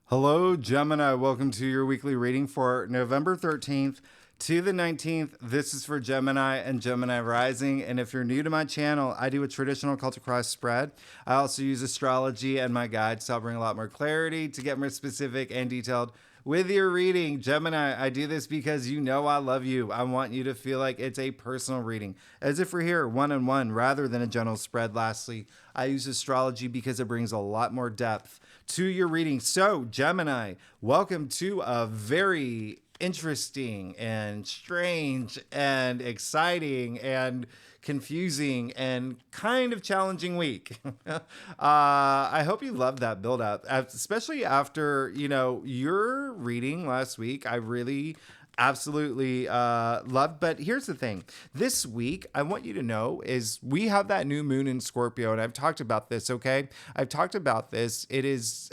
Hello, Gemini. Welcome to your weekly reading for November 13th to the 19th. This is for Gemini and Gemini Rising. And if you're new to my channel, I do a traditional culture cross spread. I also use astrology and my guides to help bring a lot more clarity, to get more specific and detailed with your reading. Gemini, I do this because you know I love you. I want you to feel like it's a personal reading, as if we're here one-on-one rather than a general spread. Lastly, I use astrology because it brings a lot more depth to your reading. So, Gemini, welcome to a very interesting and strange and exciting and confusing and kind of challenging week. I hope you love that build up, especially after, your reading last week. I really absolutely loved. But here's the thing. This week, I want you to know is we have that new moon in Scorpio, and I've talked about this, okay? I've talked about this. It is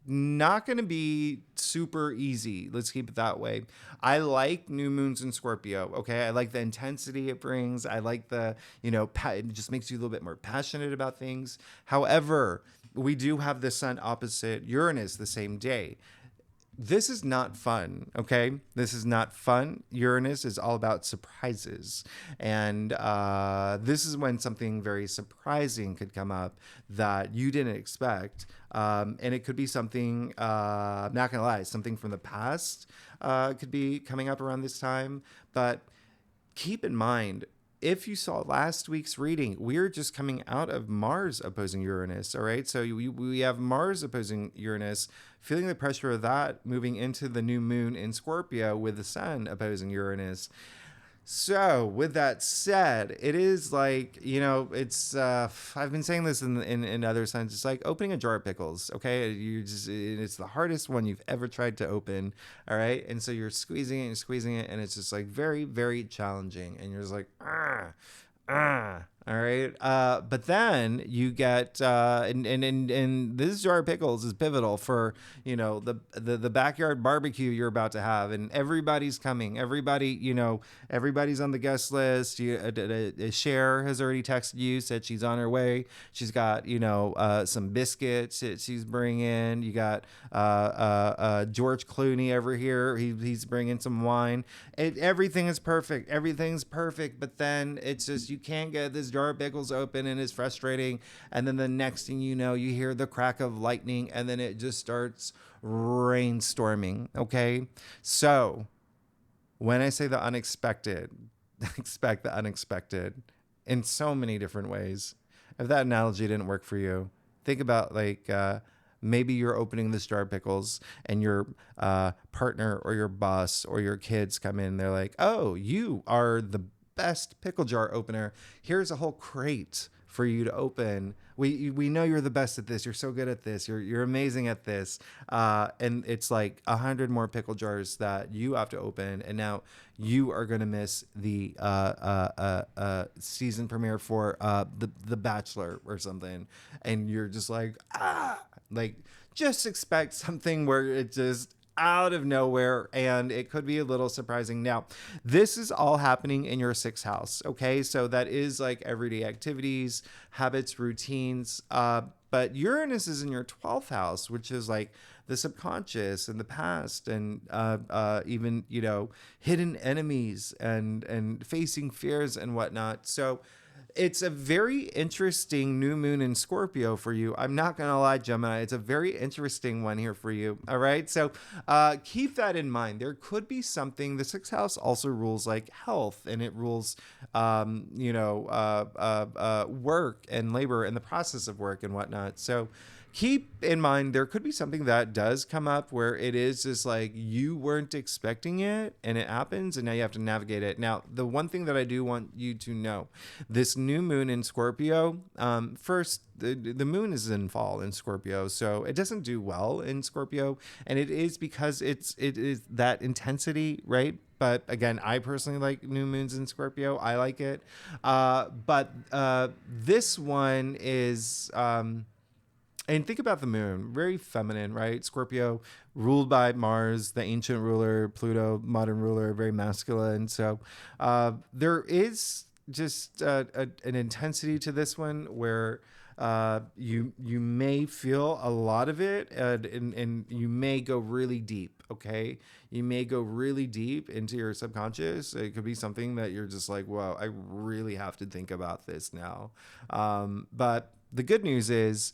not going to be super easy. Let's keep it that way. I like new moons in Scorpio. Okay. I like the intensity it brings. I like the, it just makes you a little bit more passionate about things. However, we do have the sun opposite Uranus the same day. This is not fun, okay? This is not fun. Uranus is all about surprises. And this is when something very surprising could come up that you didn't expect. And it could be something, I'm not going to lie, something from the past could be coming up around this time. But keep in mind, if you saw last week's reading, we're just coming out of Mars opposing Uranus, all right? So we have Mars opposing Uranus, feeling the pressure of that, moving into the new moon in Scorpio with the sun opposing Uranus. So with that said, it is like, it's, I've been saying this in other signs. It's like opening a jar of pickles. Okay. It's the hardest one you've ever tried to open. All right. And so you're squeezing it and squeezing it. And it's just like very, very challenging. And you're just like, all right. But then you get, and this jar of pickles is pivotal for, the backyard barbecue you're about to have, and everybody's coming. Everybody's on the guest list. Cher has already texted you, said she's on her way. She's got, some biscuits that she's bringing. You got, George Clooney over here. He's bringing some wine. Everything is perfect. Everything's perfect. But then it's just, you can't get this jar of pickles open, and it's frustrating. And then the next thing you know, you hear the crack of lightning, and then it just starts rainstorming. Okay. So when I say the unexpected, expect the unexpected in so many different ways. If that analogy didn't work for you, think about maybe you're opening this jar of pickles, and your partner or your boss or your kids come in. They're like, oh, you are the best pickle jar opener. Here's a whole crate for you to open. We know you're the best at this. You're so good at this. You're amazing at this. And it's like 100 more pickle jars that you have to open. And now you are going to miss the season premiere for the Bachelor or something. And you're just like, just expect something where it just out of nowhere, and it could be a little surprising. Now, this is all happening in your sixth house, okay? So that is like everyday activities, habits, routines. But Uranus is in your 12th house, which is like the subconscious and the past, and even, hidden enemies and facing fears and whatnot. So it's a very interesting new moon in Scorpio for you. I'm not going to lie, Gemini. It's a very interesting one here for you. All right. So keep that in mind. There could be something. The sixth house also rules like health, and it rules, work and labor and the process of work and whatnot. So keep in mind, there could be something that does come up where it is just like you weren't expecting it, and it happens, and now you have to navigate it. Now, the one thing that I do want you to know, this new moon in Scorpio, first, the moon is in fall in Scorpio, so it doesn't do well in Scorpio, and it is because it is that intensity, right? But again, I personally like new moons in Scorpio. I like it. But this one is... and think about the moon, very feminine, right? Scorpio, ruled by Mars, the ancient ruler, Pluto, modern ruler, very masculine. So there is just an intensity to this one where You may feel a lot of it, and you may go really deep. Okay, you may go really deep into your subconscious. It could be something that you're just like, whoa, I really have to think about this now. But the good news is,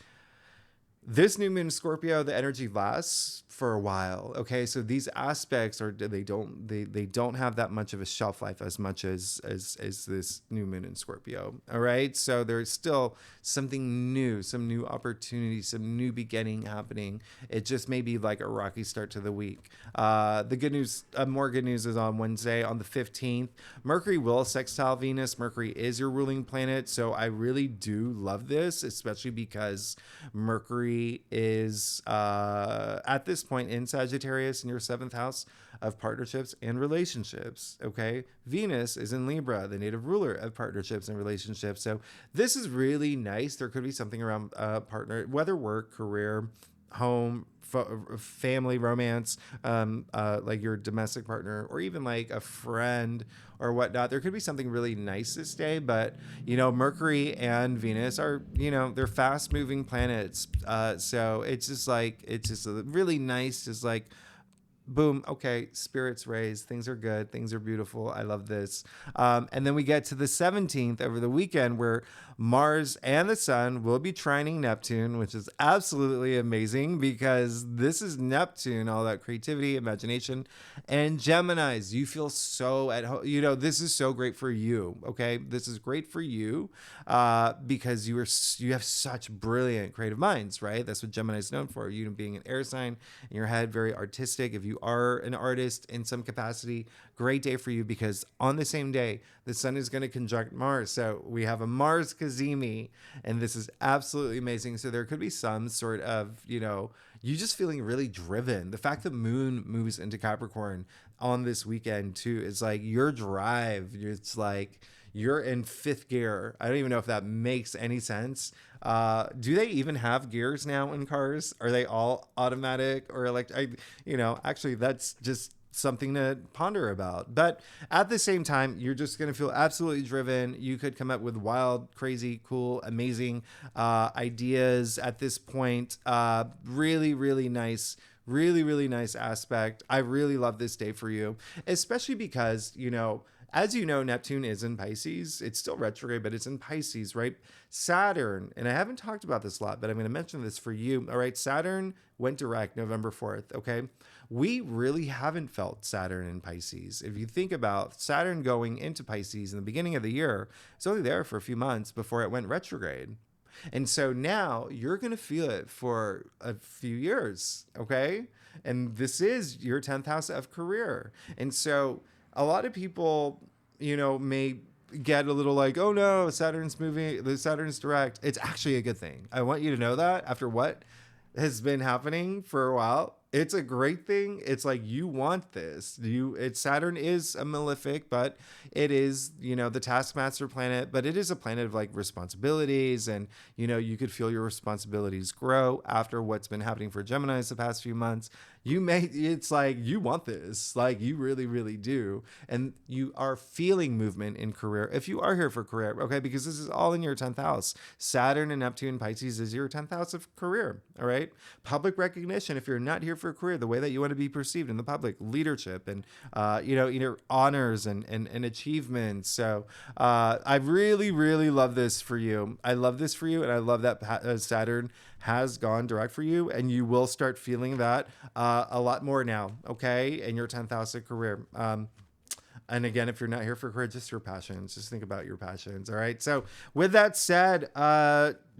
this new moon in Scorpio, the energy lasts for a while. Okay, so these aspects are they don't have that much of a shelf life as much as this new moon in Scorpio. All right, so there's still something new, some new opportunity, some new beginning happening. It just may be like a rocky start to the week. The good news, more good news, is on Wednesday, on the 15th. Mercury will sextile Venus. Mercury is your ruling planet, so I really do love this, especially because Mercury is at this point in Sagittarius in your 7th house of partnerships and relationships. Okay, Venus is in Libra, the native ruler of partnerships and relationships. So this is really nice. There could be something around partner, whether work, career, home, family, romance, like your domestic partner, or even like a friend or whatnot. There could be something really nice this day, but Mercury and Venus are, they're fast moving planets. So it's just really nice, just like, boom, okay, spirits raised, things are good, things are beautiful, I love this. And then we get to the 17th over the weekend, where Mars and the Sun will be trining Neptune, which is absolutely amazing because this is Neptune, all that creativity, imagination, and Geminis. You feel so at home. This is so great for you. Okay, this is great for you because you have such brilliant creative minds, right? That's what Gemini is known for. You being an air sign in your head, very artistic. If you are an artist in some capacity, great day for you, because on the same day, the Sun is going to conjunct Mars. So we have a Mars Kazemi, and this is absolutely amazing. So there could be some sort of, you just feeling really driven. The fact that Moon moves into Capricorn on this weekend too is like your drive. It's like you're in 5th gear. I don't even know if that makes any sense. Do they even have gears now in cars? Are they all automatic or electric? Actually, that's just something to ponder about. But at the same time, you're just going to feel absolutely driven. You could come up with wild, crazy, cool, amazing ideas at this point. Really, really nice. Really, really nice aspect. I really love this day for you, especially because, as you know, Neptune is in Pisces. It's still retrograde, but it's in Pisces, right? Saturn, and I haven't talked about this a lot, but I'm going to mention this for you. All right, Saturn went direct November 4th, okay? We really haven't felt Saturn in Pisces. If you think about Saturn going into Pisces in the beginning of the year, it's only there for a few months before it went retrograde. And so now you're going to feel it for a few years, okay? And this is your 10th house of career. And so a lot of people, may get a little like, oh no, Saturn's direct. It's actually a good thing. I want you to know that after what has been happening for a while, it's a great thing. It's like, you want this. Saturn is a malefic, but it is, the taskmaster planet, but it is a planet of like responsibilities, and you could feel your responsibilities grow after what's been happening for Geminis the past few months. It's like, you want this, like you really, really do. And you are feeling movement in career if you are here for career, okay? Because this is all in your 10th house. Saturn and Neptune, Pisces is your 10th house of career, all right? Public recognition, if you're not here for a career, the way that you want to be perceived in the public, leadership, and, either honors and achievements. So I really, really love this for you. I love this for you, and I love that Saturn has gone direct for you, and you will start feeling that a lot more now, okay, in your 10th house of career. And again, if you're not here for career, just your passions. Just think about your passions, all right? So with that said,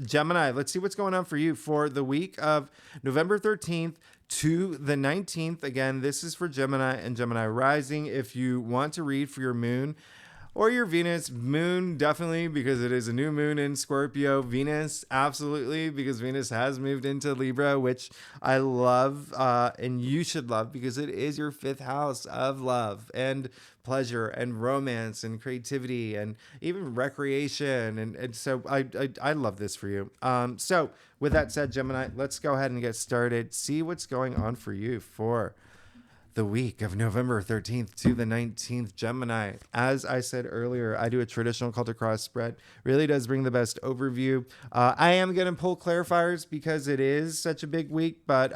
Gemini, let's see what's going on for you for the week of November 13th to the 19th. Again, this is for Gemini and Gemini rising. If you want to read for your moon or your Venus, moon definitely, because it is a new moon in Scorpio. Venus, absolutely, because Venus has moved into Libra, which I love, and you should love, because it is your 5th house of love and pleasure and romance and creativity and even recreation. And so I love this for you. So with that said, Gemini, let's go ahead and get started. See what's going on for you for the week of November 13th to the 19th, Gemini. As I said earlier, I do a traditional cult across spread. Really does bring the best overview. I am going to pull clarifiers because it is such a big week, but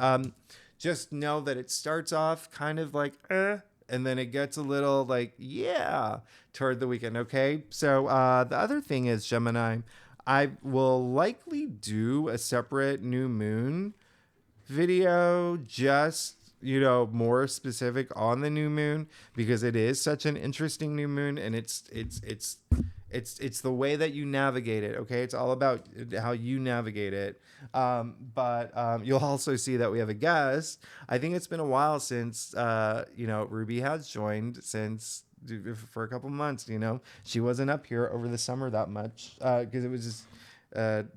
just know that it starts off kind of like, and then it gets a little like, yeah, toward the weekend. Okay. So the other thing is, Gemini, I will likely do a separate new moon video, just more specific on the new moon, because it is such an interesting new moon, and it's the way that you navigate it. Okay, it's all about how you navigate it. But you'll also see that we have a guest. I think it's been a while since Ruby has joined, since for a couple months. She wasn't up here over the summer that much because it was just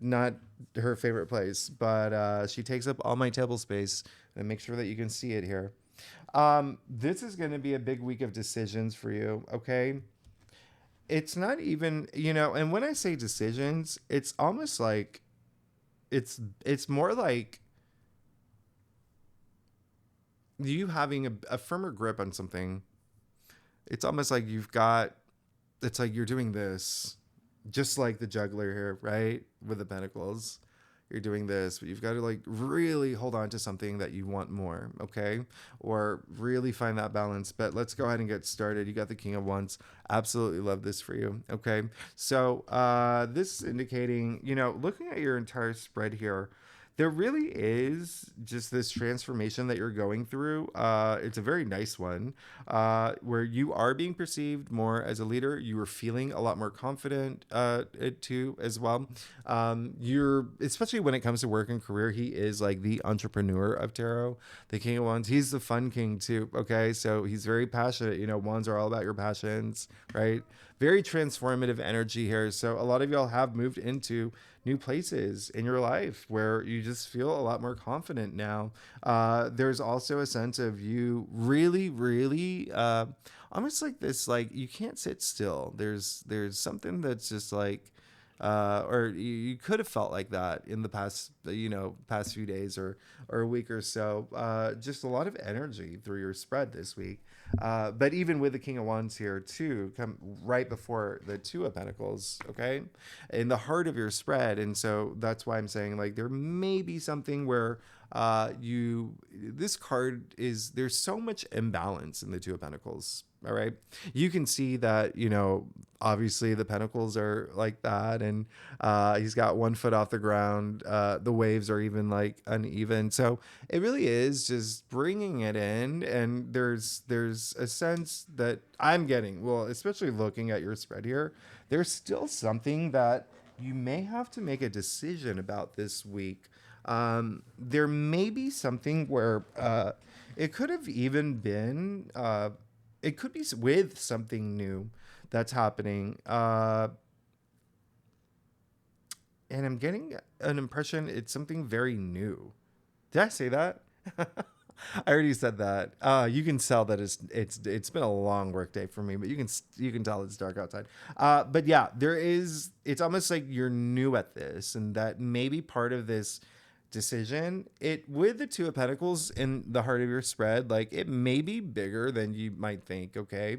not her favorite place, but she takes up all my table space, and make sure that you can see it here. This is going to be a big week of decisions for you. Okay. It's not even, and when I say decisions, it's almost like it's more like you having a firmer grip on something. It's almost like it's like you're doing this, just like the juggler here, right? With the pentacles. You're doing this, but you've got to like really hold on to something that you want more, okay? Or really find that balance. But let's go ahead and get started. You got the King of Wands. Absolutely love this for you, okay? So this is indicating, looking at your entire spread here, there really is just this transformation that you're going through. It's a very nice one, where you are being perceived more as a leader. You are feeling a lot more confident too, as well. Especially when it comes to work and career, he is like the entrepreneur of tarot, the King of Wands. He's the fun king too. Okay, so he's very passionate. Wands are all about your passions, right? Very transformative energy here. So a lot of y'all have moved into new places in your life where you just feel a lot more confident now. There's also a sense of you really, really almost like this, like you can't sit still. There's something that's just like, or you could have felt like that in the past few days or a week or so. Just a lot of energy through your spread this week. But even with the King of Wands here too, come right before the Two of Pentacles, okay, in the heart of your spread. And so that's why I'm saying, like, there may be something where this card is, there's so much imbalance in the Two of Pentacles. All right. You can see that, obviously the pentacles are like that. And he's got 1 foot off the ground. The waves are even like uneven. So it really is just bringing it in. And there's a sense that I'm getting, well, especially looking at your spread here, there's still something that you may have to make a decision about this week. There may be something where it could have even been, it could be with something new that's happening. And I'm getting an impression it's something very new. Did I say that? I already said that. You can tell that it's been a long work day for me, but you can tell it's dark outside. But yeah, it's almost like you're new at this, and that maybe part of this decision, it with the Two of Pentacles in the heart of your spread, like it may be bigger than you might think. Okay.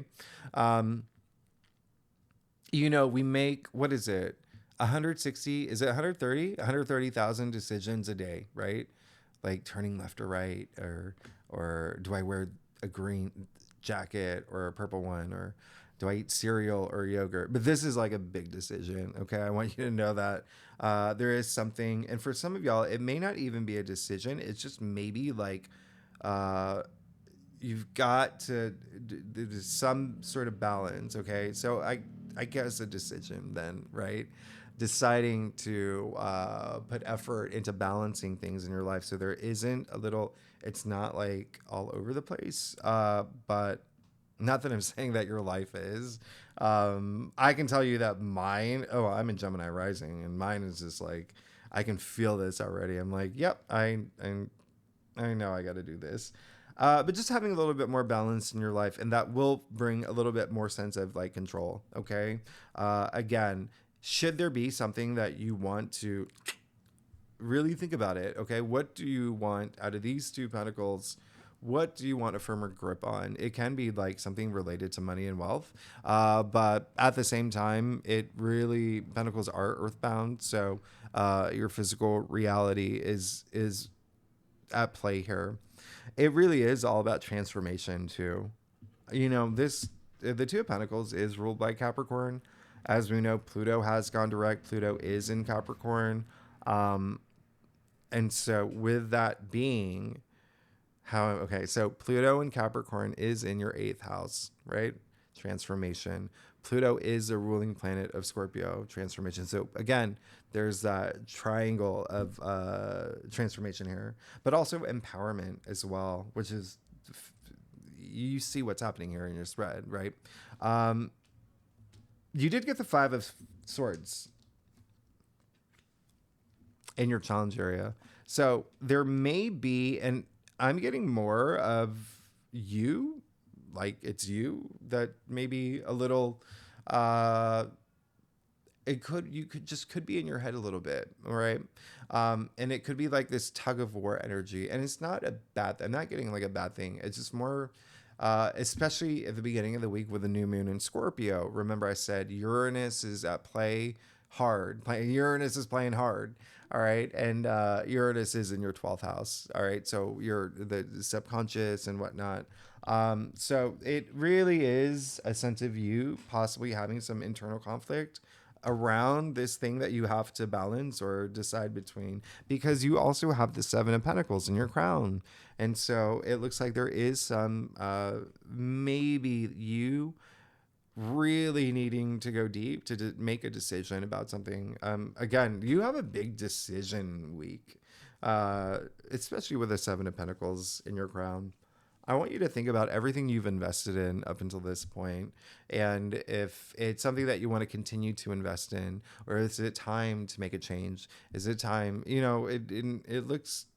We make, what is it, 160, is it 130,000 decisions a day, right? Like turning left or right, or do I wear a green jacket or a purple one, or do I eat cereal or yogurt? But this is like a big decision. Okay. I want you to know that there is something, and for some of y'all, it may not even be a decision. It's just maybe like you've got to do some sort of balance. Okay. So I guess a decision then, right? Deciding to put effort into balancing things in your life, so there isn't it's not like all over the place, but not that I'm saying that your life is. I can tell you that I'm in Gemini rising, and mine is just like, I can feel this already. I'm like, yep, I know I got to do this. But just having a little bit more balance in your life, and that will bring a little bit more sense of like control. Okay. Again, should there be something that you want to really think about it? Okay. What do you want out of these Two Pentacles? what do you want a firmer grip on? It can be like something related to money and wealth, but at the same time, it really, Pentacles are earthbound, so your physical reality is at play here. It really is all about transformation too. This the Two of Pentacles is ruled by Capricorn. As we know, Pluto has gone direct. Pluto is in Capricorn. Um, and so with that being, so Pluto in Capricorn is in your 8th house, right? Transformation. Pluto is a ruling planet of Scorpio, transformation. So again, there's that triangle of transformation here, but also empowerment as well, which is, you see what's happening here in your spread, right? You did get the 5 of Swords in your challenge area. So there may be, and I'm getting more of you, like it's you that maybe a little, could be in your head a little bit, all right? And it could be like this tug of war energy, and it's not a bad, I'm not getting like a bad thing. It's just more, especially at the beginning of the week with the new moon in Scorpio. Remember I said Uranus is at play hard. Uranus is playing hard. All right. And Uranus is in your 12th house. All right. So you're the subconscious and whatnot. So it really is a sense of you possibly having some internal conflict around this thing that you have to balance or decide between, because you also have the 7 of Pentacles in your crown. And so it looks like there is some maybe you really needing to go deep to make a decision about something. Again, you have a big decision week, especially with the 7 of Pentacles in your crown. I want you to think about everything you've invested in up until this point, and if it's something that you want to continue to invest in, or is it time to make a change? Is it time? It looks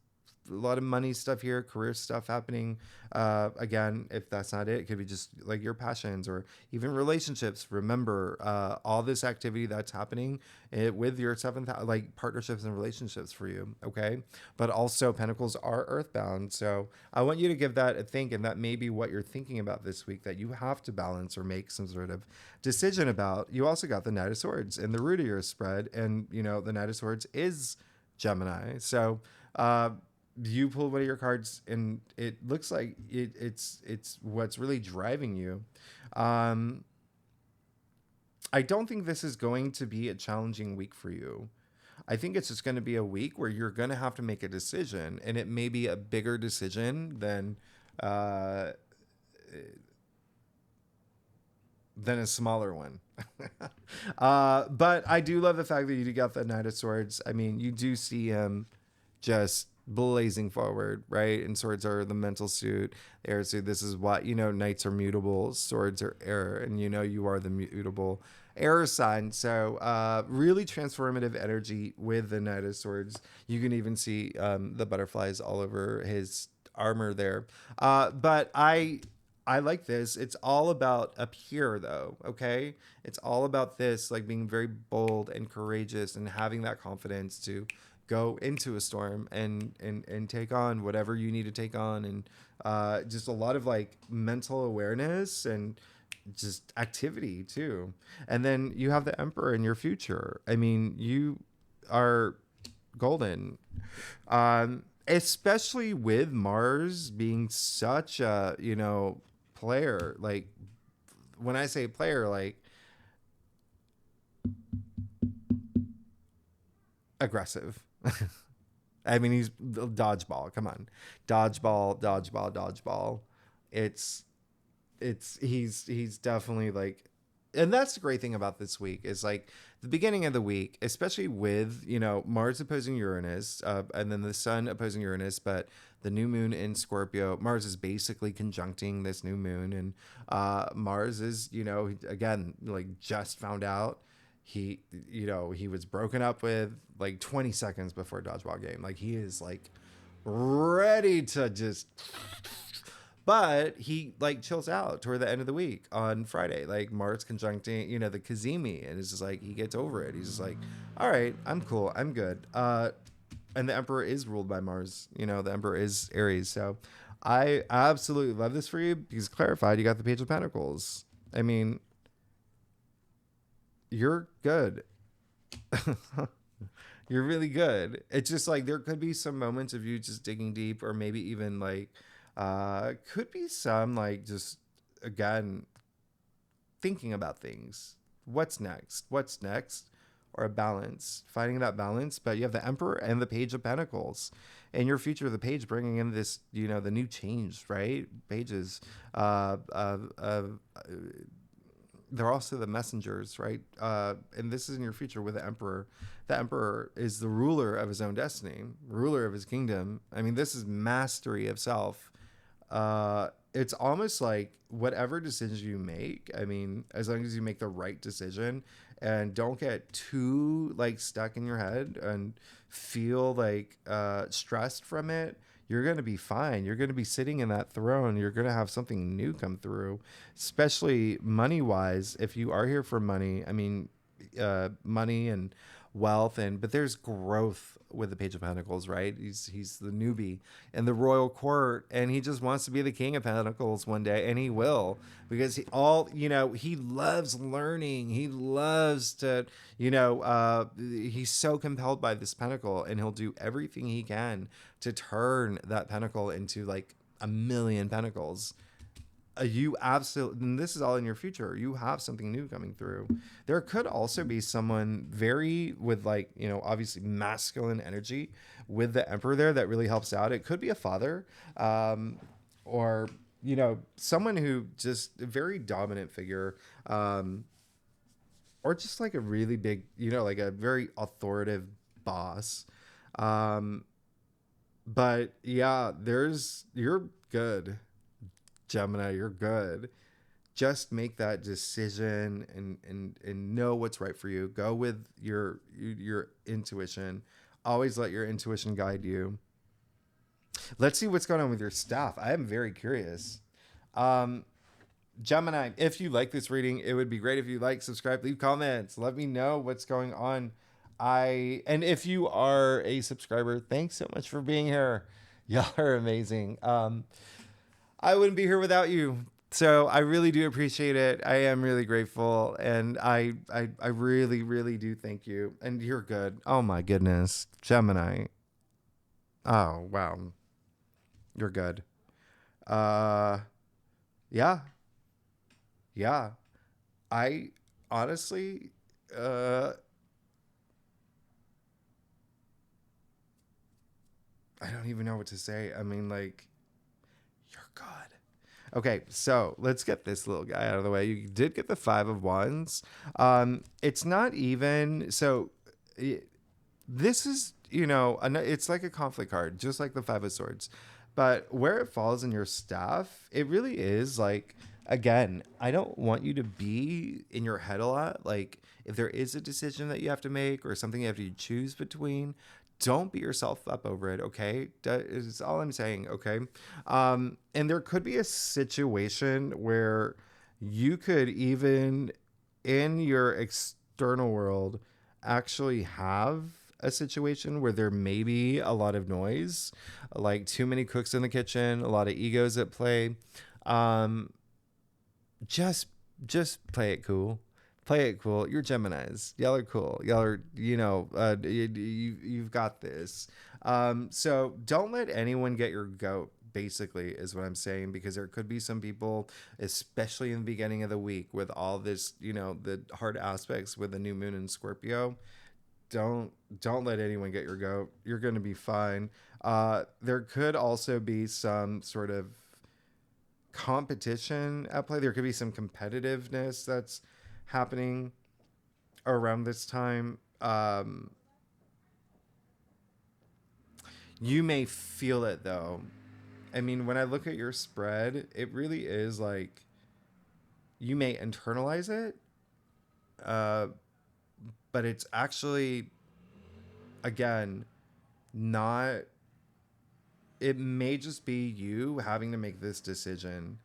a lot of money stuff here, career stuff happening. Again, if that's not it, it could be just like your passions or even relationships. Remember, all this activity that's happening with your 7th, like partnerships and relationships for you. Okay. But also Pentacles are earthbound. So I want you to give that a think. And that may be what you're thinking about this week, that you have to balance or make some sort of decision about. You also got the Knight of Swords in the root of your spread. And, the Knight of Swords is Gemini. So, you pull one of your cards and it looks like it's what's really driving you. I don't think this is going to be a challenging week for you. I think it's just going to be a week where you're going to have to make a decision, and it may be a bigger decision than a smaller one. But I do love the fact that you got the Knight of Swords. I mean, you do see him just blazing forward, right? And swords are the mental suit, the air suit. This is what, knights are mutable, swords are air, and you are the mutable air sign. So really transformative energy with the Knight of Swords. You can even see the butterflies all over his armor there. But I like this. It's all about up here though, okay? It's all about this, like being very bold and courageous and having that confidence to go into a storm and take on whatever you need to take on, and just a lot of like mental awareness and just activity too. And then you have the Emperor in your future. I mean, you are golden, especially with Mars being such a player. Like when I say player, like aggressive. I mean, he's dodgeball. Come on, dodgeball. It's he's definitely like, and that's the great thing about this week is like the beginning of the week, especially with Mars opposing Uranus, and then the Sun opposing Uranus, but the new moon in Scorpio. Mars is basically conjuncting this new moon, and Mars is again like just found out he was broken up with like 20 seconds before dodgeball game. Like he is like ready to just, but he like chills out toward the end of the week on Friday, like Mars conjuncting the Kazemi, and it's just like he gets over it. He's just like, all right, I'm cool, I'm good. And the Emperor is ruled by Mars. The Emperor is Aries. So I absolutely love this for you because clarified, you got the Page of Pentacles. I mean, you're good. You're really good. It's just like there could be some moments of you just digging deep, or maybe even like could be some like just again thinking about things. What's next? What's next? Or a balance, finding that balance. But you have the Emperor and the Page of Pentacles. In your future, the Page bringing in this, you know, the new change, right? Pages, uh, uh, uh, they're also the messengers, right? And this is in your future with the Emperor. The Emperor is the ruler of his own destiny, ruler of his kingdom. I mean, this is mastery of self. It's almost like whatever decisions you make, I mean, as long as you make the right decision and don't get too like stuck in your head and feel like stressed from it, you're going to be fine. You're going to be sitting in that throne. You're going to have something new come through, especially money wise. If you are here for money, I mean, money and wealth, and but there's growth with the Page of Pentacles, right? He's the newbie in the royal court, and he just wants to be the King of Pentacles one day, and he will, because he loves learning. He loves to, he's so compelled by this pentacle, and he'll do everything he can to turn that pentacle into like a million pentacles. You absolutely, and this is all in your future. You have something new coming through. There could also be someone very with like, obviously masculine energy with the Emperor there that really helps out. It could be a father, or, someone who just a very dominant figure, or just like a really big, like a very authoritative boss. But yeah, you're good. Gemini, you're good. Just make that decision and know what's right for you. Go with your intuition. Always let your intuition guide you. Let's see what's going on with your staff. I am very curious. Gemini, if you like this reading, it would be great if you like, subscribe, leave comments. Let me know what's going on. And if you are a subscriber, thanks so much for being here. Y'all are amazing. I wouldn't be here without you. So I really do appreciate it. I am really grateful. And I really, really do thank you. And you're good. Oh my goodness. Gemini. Oh, wow. You're good. Yeah. Yeah. I honestly, I don't even know what to say. I mean, like, you're good. Okay, so let's get this little guy out of the way. You did get the Five of Wands. It's not even so. This is, it's like a conflict card, just like the Five of Swords. But where it falls in your staff, it really is like, again, I don't want you to be in your head a lot. Like, if there is a decision that you have to make or something you have to choose between, don't beat yourself up over it, okay? That is all I'm saying, okay? And there could be a situation where you could even in your external world actually have a situation where there may be a lot of noise, like too many cooks in the kitchen, a lot of egos at play. Um, just play it cool. Play it cool. You're Geminis. Y'all are cool. Y'all are, you've got this. So don't let anyone get your goat, basically, is what I'm saying, because there could be some people, especially in the beginning of the week with all this, the hard aspects with the new moon in Scorpio. Don't let anyone get your goat. You're going to be fine. There could also be some sort of competition at play. There could be some competitiveness that's happening around this time. You may feel it though. I mean, when I look at your spread, it really is like you may internalize it, but it's actually, again, not. It may just be you having to make this decision.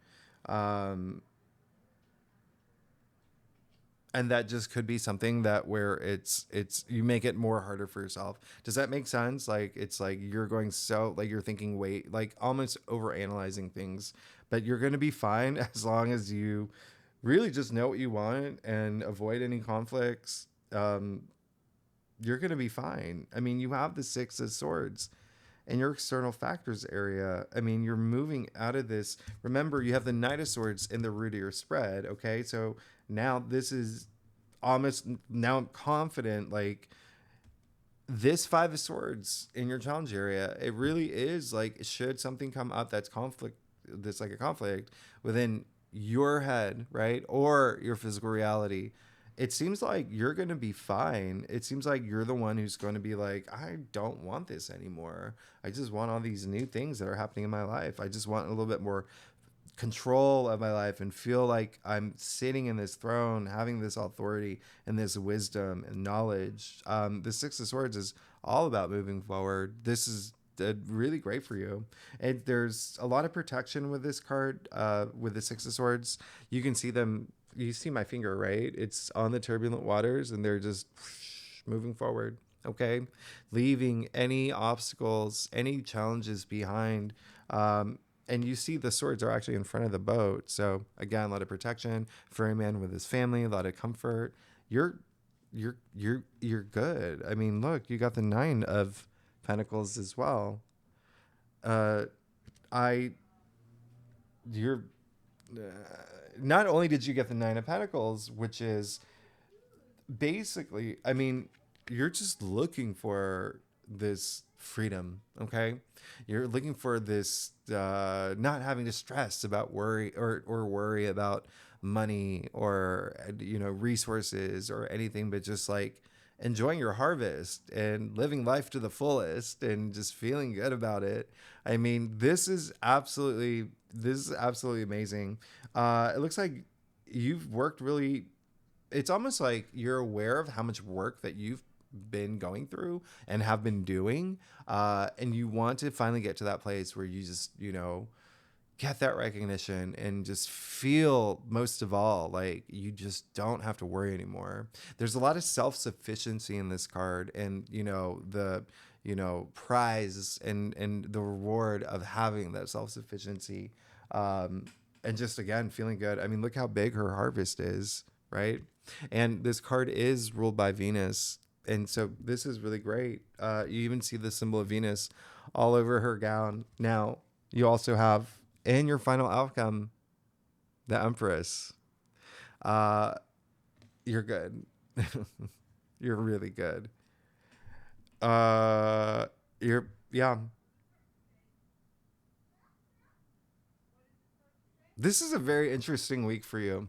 And And that just could be something that where it's you make it more harder for yourself. Does that make sense? Like it's like you're going so like you're thinking wait, like almost over analyzing things, but you're going to be fine as long as you really just know what you want and avoid any conflicts. You're going to be fine. I mean, you have the Six of Swords in your external factors area. I mean, you're moving out of this. Remember, you have the Knight of Swords in the root of your spread. Okay. So now this is almost, now I'm confident, like this Five of Swords in your challenge area, it really is like, should something come up that's conflict, that's like a conflict within your head, right? Or your physical reality, it seems like you're going to be fine. It seems like you're the one who's going to be like, I don't want this anymore. I just want all these new things that are happening in my life. I just want a little bit more control of my life and feel like I'm sitting in this throne, having this authority and this wisdom and knowledge. The Six of Swords is all about moving forward. This is really great for you. And there's a lot of protection with this card, with the Six of Swords. You can see them. You see my finger, right? It's on the turbulent waters and they're just moving forward. Okay. Leaving any obstacles, any challenges behind. And you see the swords are actually in front of the boat. So again, a lot of protection for a man with his family, a lot of comfort. You're good. I mean, look, you got the Nine of Pentacles as well. You're not only did you get the Nine of Pentacles, which is basically, I mean, you're just looking for this freedom, okay? You're looking for this not having to stress about worry or worry about money or, you know, resources or anything, but just like enjoying your harvest and living life to the fullest and just feeling good about it. I mean, this is absolutely amazing. It looks like you've worked really, it's almost like you're aware of how much work that you've been going through and have been doing, and you want to finally get to that place where you just, you know, get that recognition and just feel, most of all, like you just don't have to worry anymore. There's a lot of self-sufficiency in this card, and you know, the, you know, prize and the reward of having that self-sufficiency, and just again feeling good. I mean, look how big her harvest is, right? And this card is ruled by Venus. And so this is really great. You even see the symbol of Venus all over her gown. Now, you also have in your final outcome, the Empress. You're good. You're really good. Yeah. This is a very interesting week for you.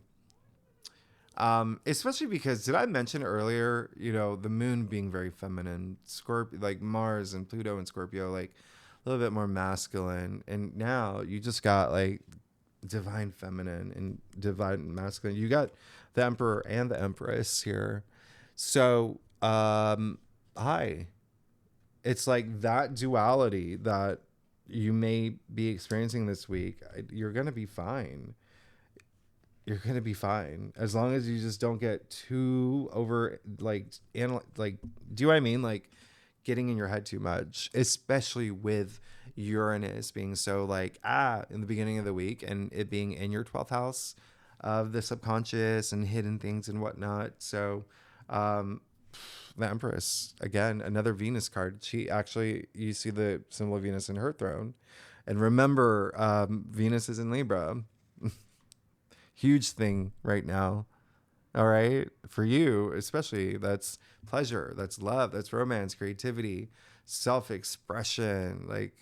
Especially because, did I mention earlier, you know, the moon being very feminine, Scorpio, like Mars and Pluto and Scorpio, like a little bit more masculine. And now you just got like divine feminine and divine masculine. You got the Emperor and the Empress here. So, hi. It's like that duality that you may be experiencing this week. You're going to be fine. You're going to be fine as long as you just don't get too over, like, do you know what I mean? Like getting in your head too much, especially with Uranus being so like, in the beginning of the week and it being in your 12th house of the subconscious and hidden things and whatnot. So, the Empress, again, another Venus card. She actually, you see the symbol of Venus in her throne. And remember, Venus is in Libra. Huge thing right now. All right. For you, especially, that's pleasure, that's love, that's romance, creativity, self-expression, like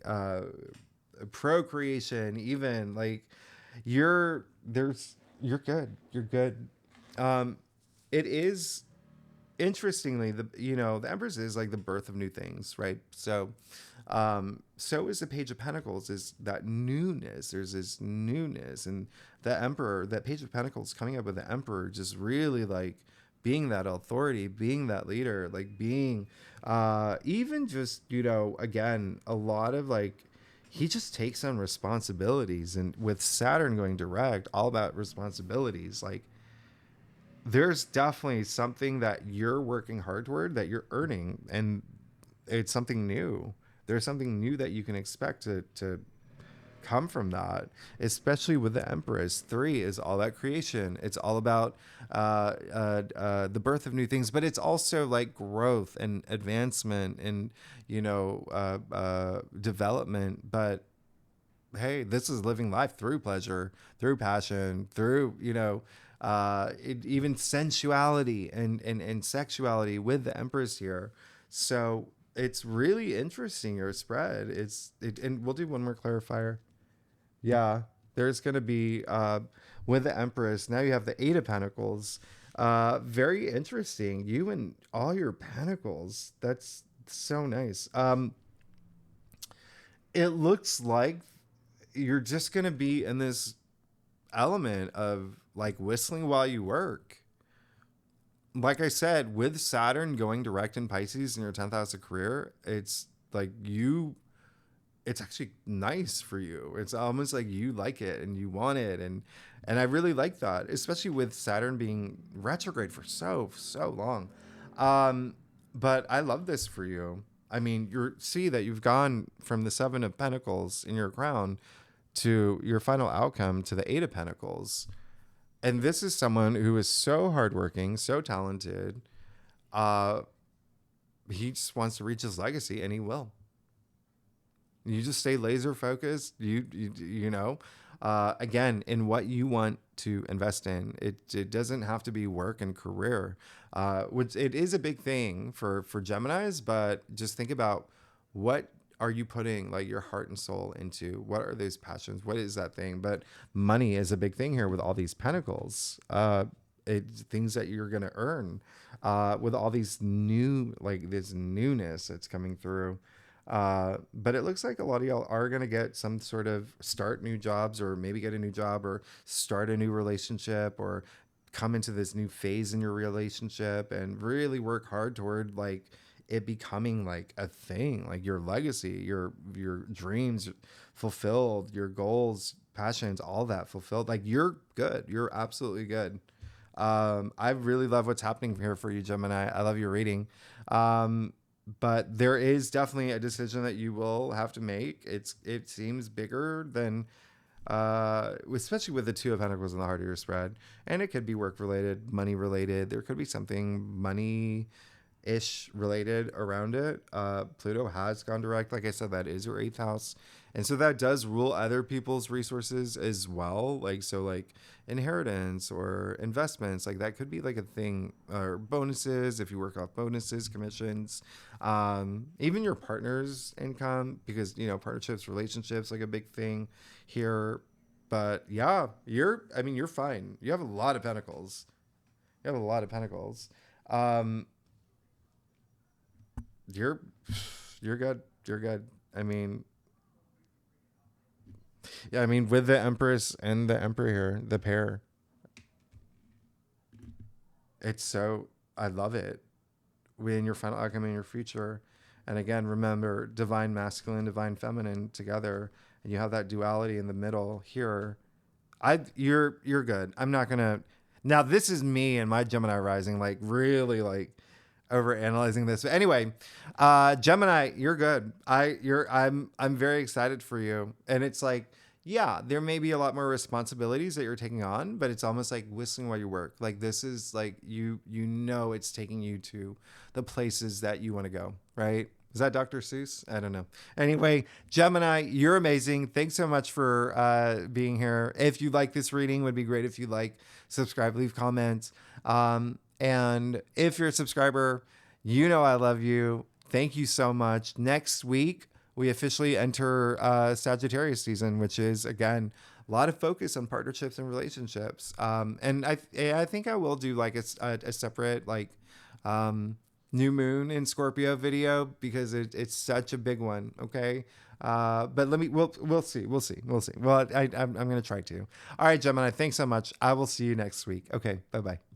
procreation, even like you're good. You're good. It is interestingly, the Empress is like the birth of new things, right? So so is the Page of Pentacles, is that newness. There's this newness, and the Emperor, that Page of Pentacles coming up with the Emperor, just really like being that authority, being that leader, like being even just, again, a lot of like, he just takes on responsibilities. And with Saturn going direct, all about responsibilities, like there's definitely something that you're working hard toward, that you're earning, and it's something new. There's something new that you can expect to come from that, especially with the Empress. 3 is all that creation. It's all about the birth of new things, but it's also like growth and advancement and, development. But hey, this is living life through pleasure, through passion, through, even sensuality and sexuality with the Empress here. So it's really interesting, your spread. And we'll do one more clarifier. Yeah, there's going to be, with the Empress, now you have the 8 of Pentacles. Very interesting. You and all your Pentacles. That's so nice. It looks like you're just going to be in this element of like whistling while you work. Like I said, with Saturn going direct in Pisces in your 10th house of career, it's like it's actually nice for you. It's almost like you like it and you want it. And I really like that, especially with Saturn being retrograde for so long. But I love this for you. I mean, see that you've gone from the 7 of Pentacles in your crown to your final outcome to the 8 of Pentacles. And this is someone who is so hardworking, so talented. He just wants to reach his legacy, and he will. You just stay laser focused. Again, in what you want to invest in. It doesn't have to be work and career, which it is a big thing for Geminis. But just think about, what are you putting like your heart and soul into? What are those passions? What is that thing? But money is a big thing here with all these pentacles. It's things that you're going to earn with all these this newness that's coming through. But it looks like a lot of y'all are going to get some sort of start new jobs, or maybe get a new job, or start a new relationship, or come into this new phase in your relationship and really work hard toward like it becoming like a thing, like your legacy, your dreams fulfilled, your goals, passions, all that fulfilled. Like you're good. You're absolutely good. I really love what's happening here for you, Gemini. I love your reading. But there is definitely a decision that you will have to make. It seems bigger than, especially with the 2 of Pentacles in the heart of your spread, and it could be work related, money related. There could be something money-ish related around it. Pluto has gone direct. Like I said, that is your 8th house. And so that does rule other people's resources as well. Like inheritance or investments, like that could be like a thing, or bonuses if you work off bonuses, commissions, even your partner's income, because, partnerships, relationships, like a big thing here. But yeah, you're fine. You have a lot of pentacles. You're good. You're good. With the Empress and the Emperor here, the pair, I love it. In your final outcome in your future. And again, remember, divine masculine, divine feminine together, and you have that duality in the middle here. You're good. I'm not gonna. Now this is me and my Gemini rising, like really like over analyzing this. But anyway, Gemini, you're good. I'm very excited for you. And it's like, yeah, there may be a lot more responsibilities that you're taking on, but it's almost like whistling while you work. Like this is like it's taking you to the places that you want to go, right? Is that Dr. Seuss? I don't know. Anyway, Gemini, you're amazing. Thanks so much for being here. If you like this reading, would be great if you subscribe, leave comments. And if you're a subscriber, I love you. Thank you so much. Next week, we officially enter Sagittarius season, which is, again, a lot of focus on partnerships and relationships. And I think I will do like a separate new moon in Scorpio video, because it's such a big one. Okay. But we'll see. Well, I'm going to try to. All right, Gemini, thanks so much. I will see you next week. Okay. Bye-bye.